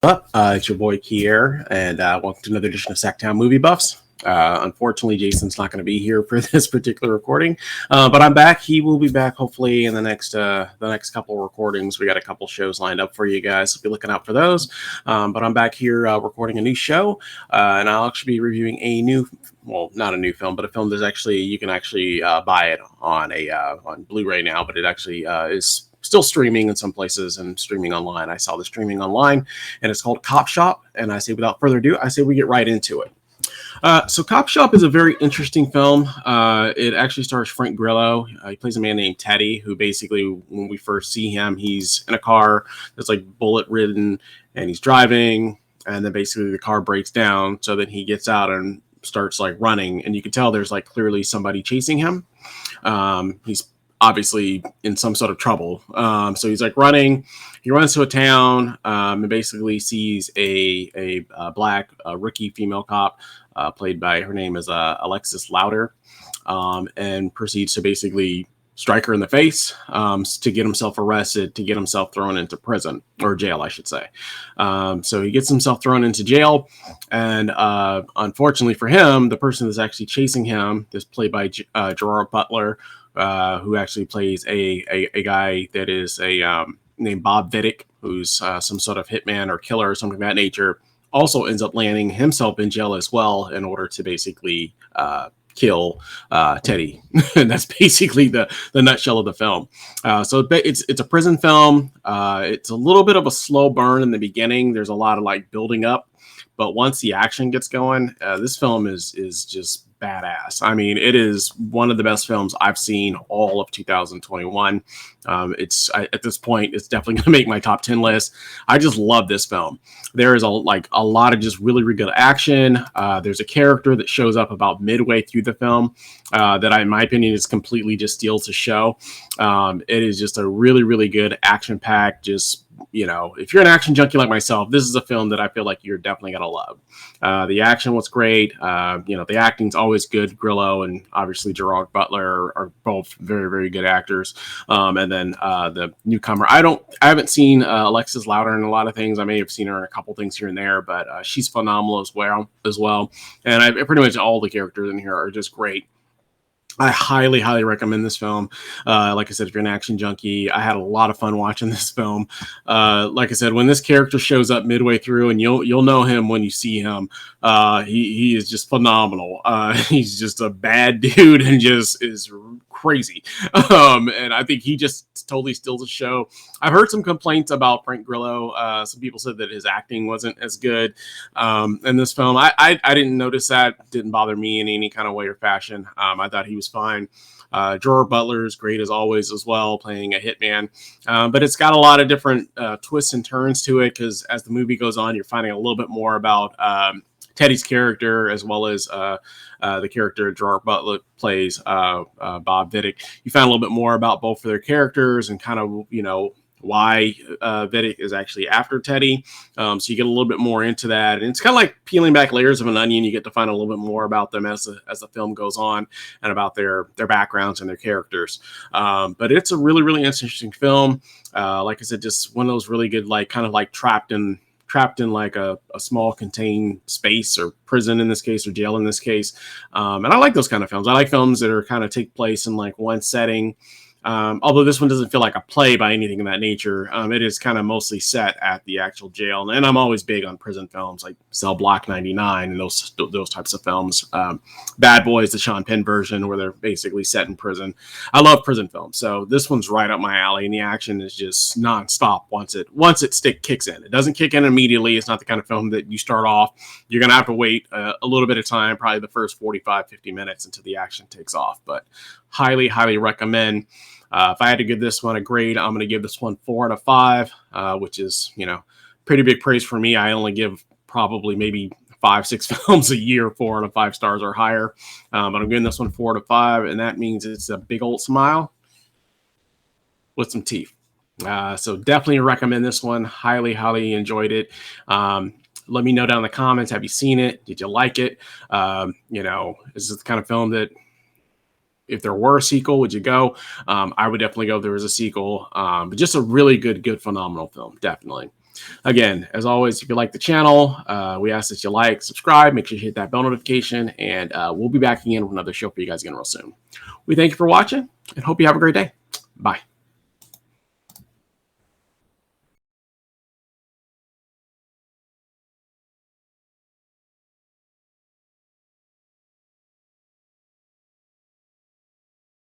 It's your boy Kier, and welcome to another edition of SacTown Movie Buffs. Unfortunately, Jason's not going to be here for this particular recording, but I'm back. He will be back hopefully in the next couple of recordings. We got a couple shows lined up for you guys, so be looking out for those. But I'm back here recording a new show, and I'll actually be reviewing a new, well, not a new film, but a film that's actually you can actually buy it on Blu-ray now, but it actually is still streaming in some places and streaming online. I saw the streaming online, and it's called Copshop. And I say, without further ado, I say we get right into it. So Copshop is a very interesting film. It actually stars Frank Grillo. He plays a man named Teddy, who basically, when we first see him, he's in a car that's like bullet ridden, and he's driving, and then basically the car breaks down, so then he gets out and starts like running, and you can tell there's like clearly somebody chasing him. He's obviously in some sort of trouble. So he's like running. He runs to a town and basically sees a black rookie female cop played by, her name is Alexis Louder, and proceeds to basically strike her in the face to get himself arrested, to get himself thrown into prison, or jail, I should say. So he gets himself thrown into jail, and unfortunately for him, the person that's actually chasing him is played by Gerard Butler, who actually plays a guy that is named Bob Vidic, who's some sort of hitman or killer or something of that nature. Also ends up landing himself in jail as well in order to basically kill Teddy. And that's basically the nutshell of the film. So it's a prison film. It's a little bit of a slow burn in the beginning. There's a lot of like building up, but once the action gets going, this film is just badass. I mean, it is one of the best films I've seen all of 2021. At this point, it's definitely going to make my top 10 list. I just love this film. There is a lot of just really, really good action. There's a character that shows up about midway through the film that in my opinion, is completely just steals the show. It is just a really, really good action-packed, just, you know, if you're an action junkie like myself, this is a film that I feel like you're definitely going to love. The action was great. The acting's always good. Grillo and obviously Gerard Butler are both very, very good actors. And then the newcomer, I haven't seen Alexis Louder in a lot of things. I may have seen her in a couple things here and there, but she's phenomenal as well. And pretty much all the characters in here are just great. I highly, highly recommend this film. Like I said, if you're an action junkie, I had a lot of fun watching this film. Like I said, when this character shows up midway through, and you'll know him when you see him, he is just phenomenal. He's just a bad dude and just is crazy. And I think he just totally steals the show. I've heard some complaints about Frank Grillo. Some people said that his acting wasn't as good in this film. I didn't notice that. Didn't bother me in any kind of way or fashion. I thought he was fine. Gerard Butler is great as always as well, playing a hitman. But it's got a lot of different twists and turns to it, because as the movie goes on, you're finding a little bit more about Teddy's character, as well as the character Gerard Butler plays, Bob Vidic. You find a little bit more about both of their characters and kind of, you know, why Vidic is actually after Teddy. So you get a little bit more into that. And it's kind of like peeling back layers of an onion. You get to find a little bit more about them as the film goes on, and about their backgrounds and their characters. But it's a really, really interesting film. Like I said, just one of those really good, like kind of like trapped in like a small contained space, or prison in this case, or jail in this case. And I like those kind of films. I like films that are kind of take place in like one setting. Although this one doesn't feel like a play by anything of that nature. It is kind of mostly set at the actual jail. And I'm always big on prison films like Cell Block 99 and those types of films. Bad Boys, the Sean Penn version, where they're basically set in prison. I love prison films. So this one's right up my alley, and the action is just nonstop once it kicks in. It doesn't kick in immediately. It's not the kind of film that you start off. You're going to have to wait a little bit of time, probably the first 45, 50 minutes until the action takes off. But highly, highly recommend. If I had to give this one a grade, I'm going to give this one 4 out of 5, which is, you know, pretty big praise for me. I only give probably maybe 5-6 films a year 4 out of 5 stars or higher. But I'm giving this one 4 out of 5, and that means it's a big old smile with some teeth. So definitely recommend this one. Highly, highly enjoyed it. Let me know down in the comments. Have you seen it? Did you like it? Is this the kind of film that, if there were a sequel, would you go? I would definitely go if there was a sequel. But just a really good, phenomenal film, definitely. again, as always, if you like the channel, we ask that you like, subscribe, make sure you hit that bell notification, and we'll be back again with another show for you guys again real soon. We thank you for watching and hope you have a great day. Bye.